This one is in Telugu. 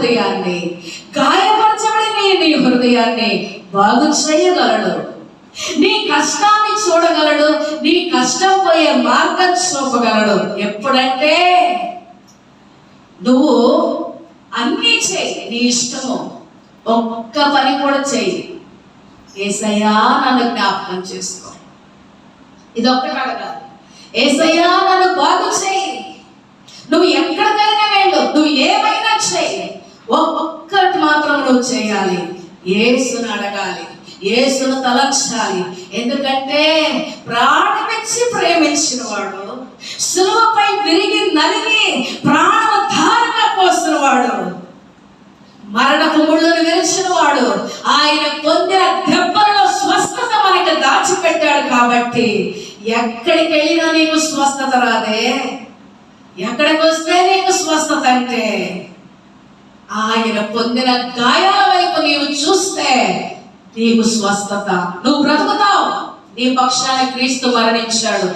హృదయాన్ని, గాయపరచబడిన నీ హృదయాన్ని బాగు చేయగలడు. నీ కష్టాన్ని చూడగలడు, నీ కష్టం పోయే మార్గం చూపగలడు. ఎప్పుడంటే నువ్వు అన్నీ చేయి, నీ ఇష్టము, ఒక్క పని కూడా చేయి. యేసయ్యా నన్ను జ్ఞాపకం చేసుకో, ఇదొక్కటి అడగాలి. యేసయ్యా నన్ను బాగు చేయి. నువ్వు ఎక్కడికైనా వెళ్ళు, నువ్వు ఏమైనా చేయి, ఒక్కటి మాత్రం నువ్వు చేయాలి. యేసును అడగాలి, యేసును తలచాలి. ఎందుకంటే ప్రాణమిచ్చి ప్రేమించిన వాడు, శిలువపై విరిగి నలిగి ప్రాణధారగా పోసిన వాడు, మరణపు ముళ్ళను విరిచిన వాడు, ఆయన పొందిన దెబ్బలలో స్వస్థత మనకి దాచిపెట్టాడు. కాబట్టి ఎక్కడికి వెళ్ళినా నీకు స్వస్థత రాదే. ఎక్కడికి వస్తే నీకు స్వస్థత అంటే ఆయన పొందిన గాయాల వైపు నీవు చూస్తే నీకు స్వస్థత. నువ్వు బ్రతుకుతావు. నీ పక్షాన క్రీస్తు మరణించాడు.